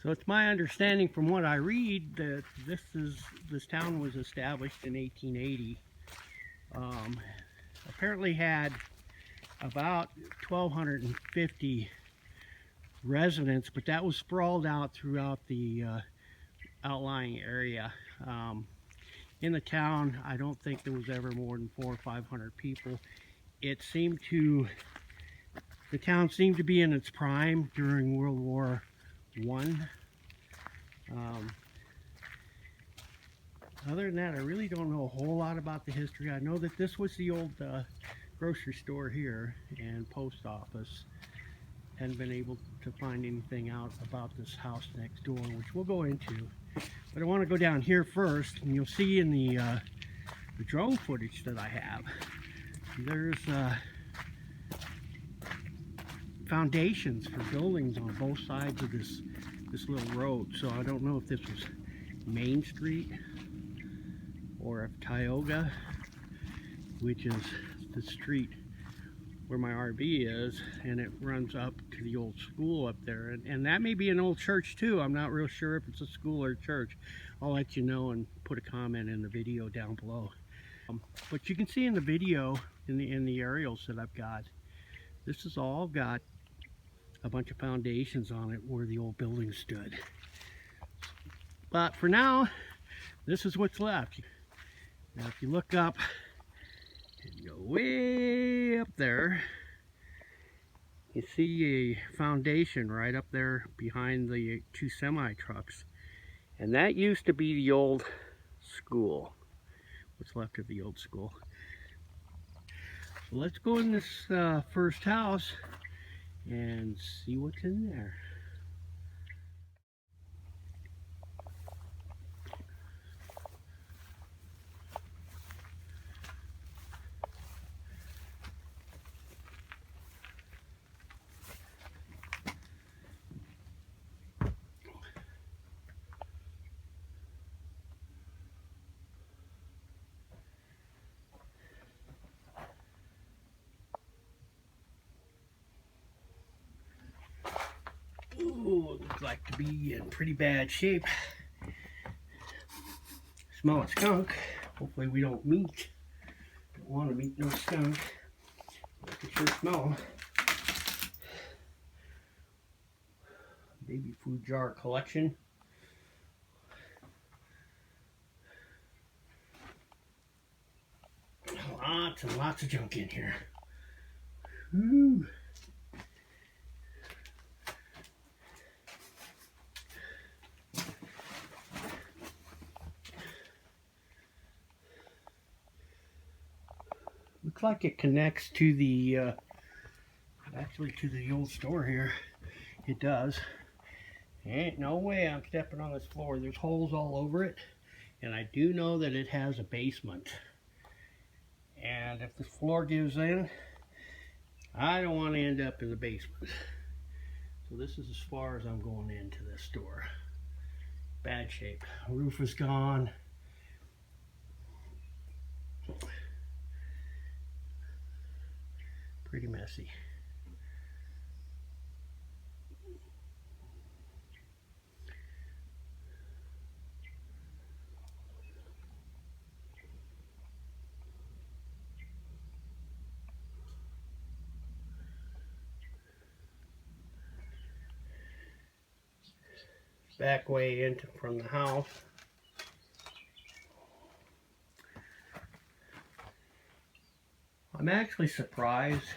So it's my understanding from what I read that this town was established in 1880. Apparently had about 1,250 residents, but that was sprawled out throughout the outlying area. In the town, I don't think there was ever more than 400 or 500 people. The town seemed to be in its prime during World War I. Other than that, I really don't know a whole lot about the history. I know that this was the old grocery store here and post office. Hadn't been able to find anything out about this house next door, which we'll go into. But I want to go down here first, and you'll see in the drone footage that I have, there's foundations for buildings on both sides of this little road. So I don't know if this was Main Street or if Tioga, which is the street where my RV is, and it runs up to the old school up there, and that may be an old church too. I'm not real sure if it's a school or a church. I'll let you know and put a comment in the video down below. But you can see in the video, in the aerials that I've got, this has all got a bunch of foundations on it where the old building stood. But for now, this is what's left. Now if you look up and go way up there, you see a foundation right up there behind the two semi trucks, and that used to be the old school. What's left of the old school. So let's go in this first house and see what's in there. Ooh, it looks like to be in pretty bad shape. Smell a skunk. Hopefully we don't meet. Don't want to meet no skunk. I can sure smell. Baby food jar collection. Lots and lots of junk in here. Whew. Looks like it connects to the, actually to the old store here. It does. Ain't no way I'm stepping on this floor. There's holes all over it. And I do know that it has a basement. And if the floor gives in, I don't want to end up in the basement. So this is as far as I'm going into this store. Bad shape. Roof is gone. Pretty messy. Back way into from the house. I'm actually surprised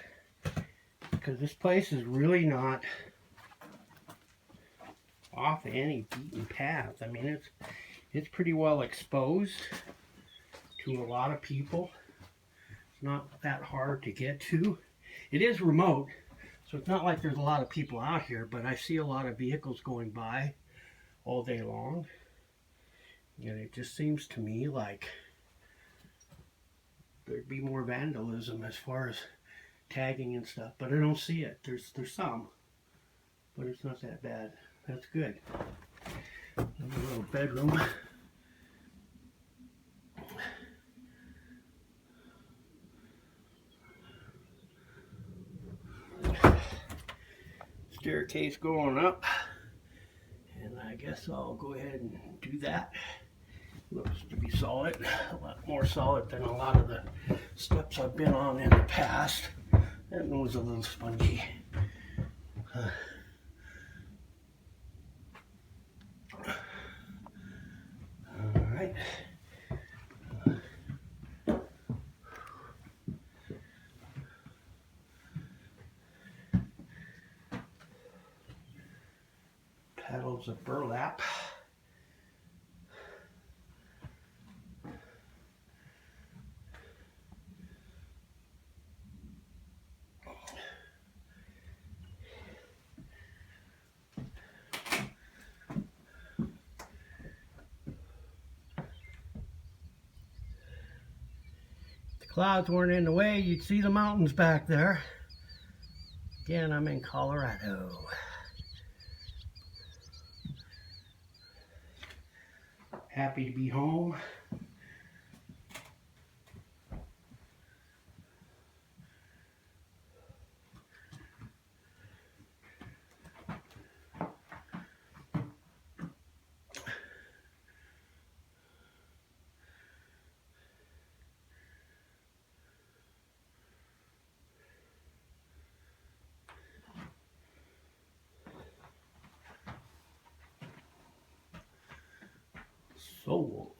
because this place is really not off any beaten path. I mean, it's pretty well exposed to a lot of people. It's not that hard to get to. It is remote, so it's not like there's a lot of people out here, but I see a lot of vehicles going by all day long, and it just seems to me like there'd be more vandalism as far as tagging and stuff, but I don't see it. There's some, but it's not that bad. That's good. There's a little bedroom. Staircase going up, And I guess I'll go ahead and do that. Looks to be solid, a lot more solid than a lot of the steps I've been on in the past. That one was a little spongy. All right. Paddles of burlap. Clouds weren't in the way, you'd see the mountains back there. Again, I'm in Colorado. Happy to be home. Soul.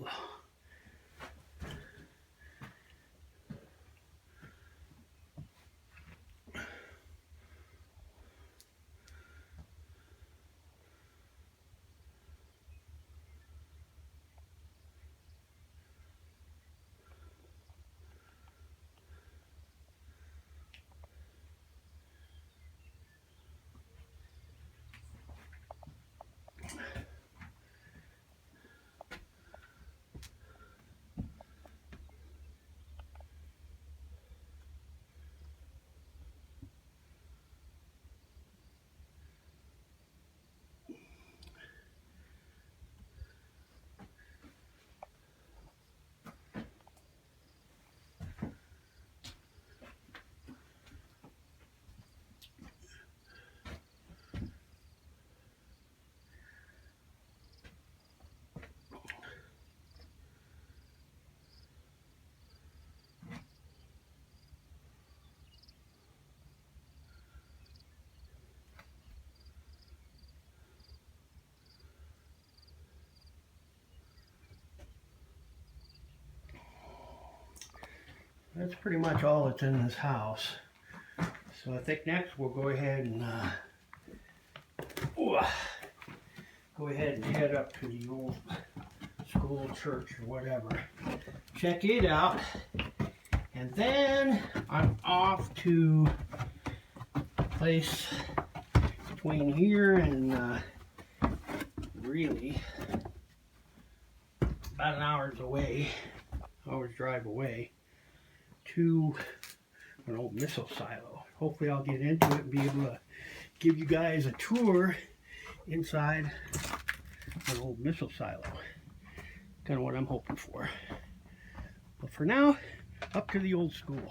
That's pretty much all that's in this house. So I think next we'll go ahead and head up to the old school, church, or whatever. Check it out. And then I'm off to a place between here and really about an hour's drive away, to an old missile silo. Hopefully I'll get into it and be able to give you guys a tour inside an old missile silo. Kind of what I'm hoping for. But for now, up to the old school.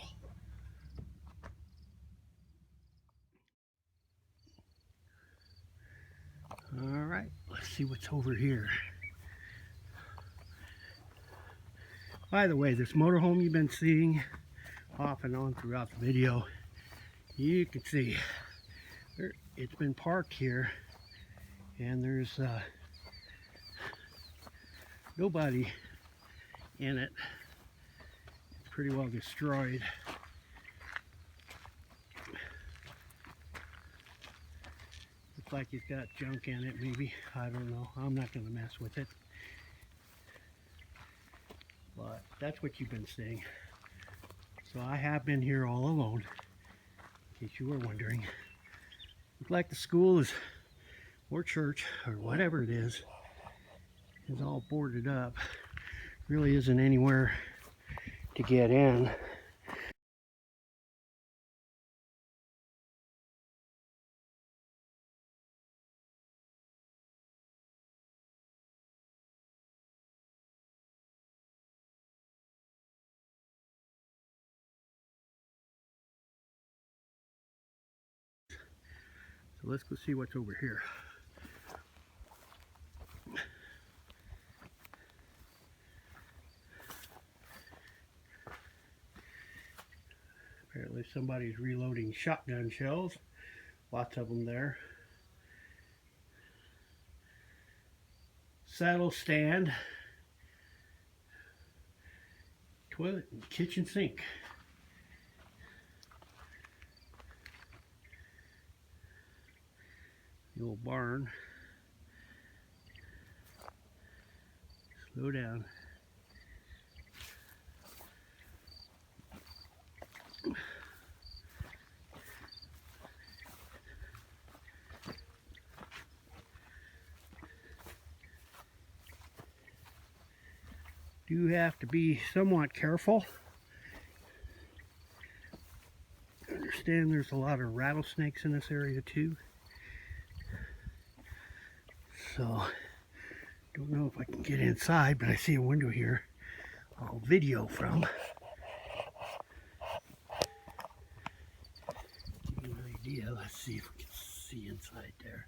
All right, let's see what's over here. By the way, this motorhome you've been seeing off and on throughout the video, you can see it's been parked here, and there's nobody in it. It's pretty well destroyed. Looks like it's got junk in it, maybe. I don't know. I'm not going to mess with it. But that's what you've been seeing. So I have been here all alone, in case you were wondering. Looks like the school is, or church, or whatever it is all boarded up. Really isn't anywhere to get in. So let's go see what's over here. Apparently somebody's reloading shotgun shells. Lots of them there. Saddle stand. Toilet and kitchen sink. The old barn. Slow down. Do have to be somewhat careful. I understand there's a lot of rattlesnakes in this area too. So, don't know if I can get inside, but I see a window here I'll video from. Give you an idea. Let's see if we can see inside there.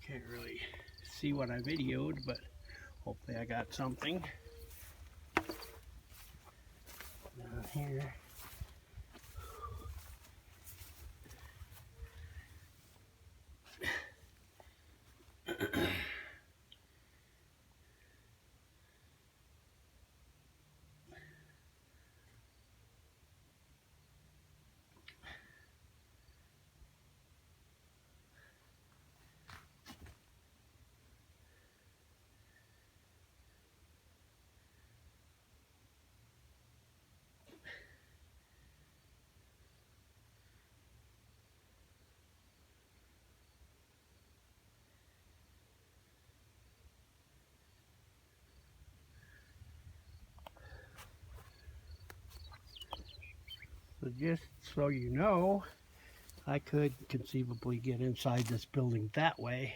Can't really see what I videoed, but hopefully I got something. Down here. So just so you know, I could conceivably get inside this building that way,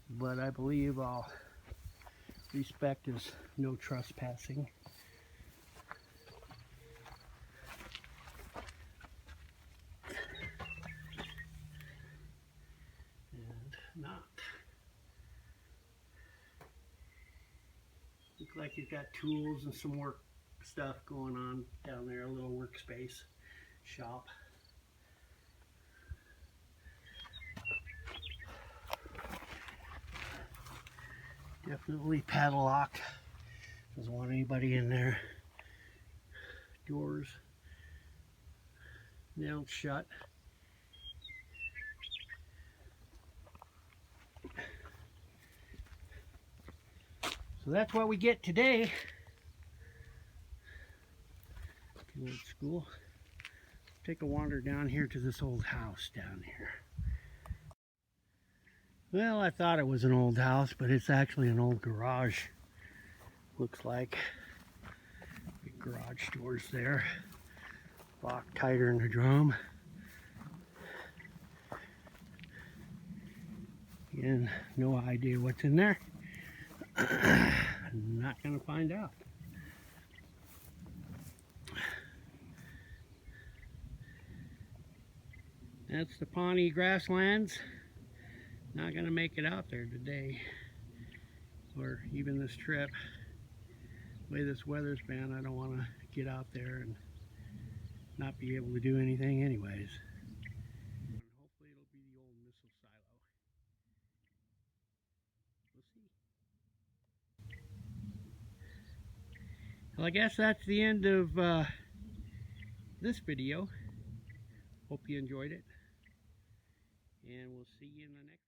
but I believe I'll respect his no trespassing. And not. Looks like he's got tools and some work stuff going on down there, a little workspace shop. Definitely padlocked. Doesn't want anybody in there. Doors nailed shut. So that's what we get today. Old school. Take a wander down here to this old house down here. Well, I thought it was an old house, but it's actually an old garage. Looks like big garage doors there. Lock tighter in the drum. Again, no idea what's in there. Not gonna find out. That's the Pawnee grasslands. Not gonna make it out there today, or even this trip. The way this weather's been, I don't want to get out there and not be able to do anything anyways. And hopefully it'll be the old missile silo. We'll see. Well, I guess that's the end of this video. Hope you enjoyed it, and we'll see you in the next one.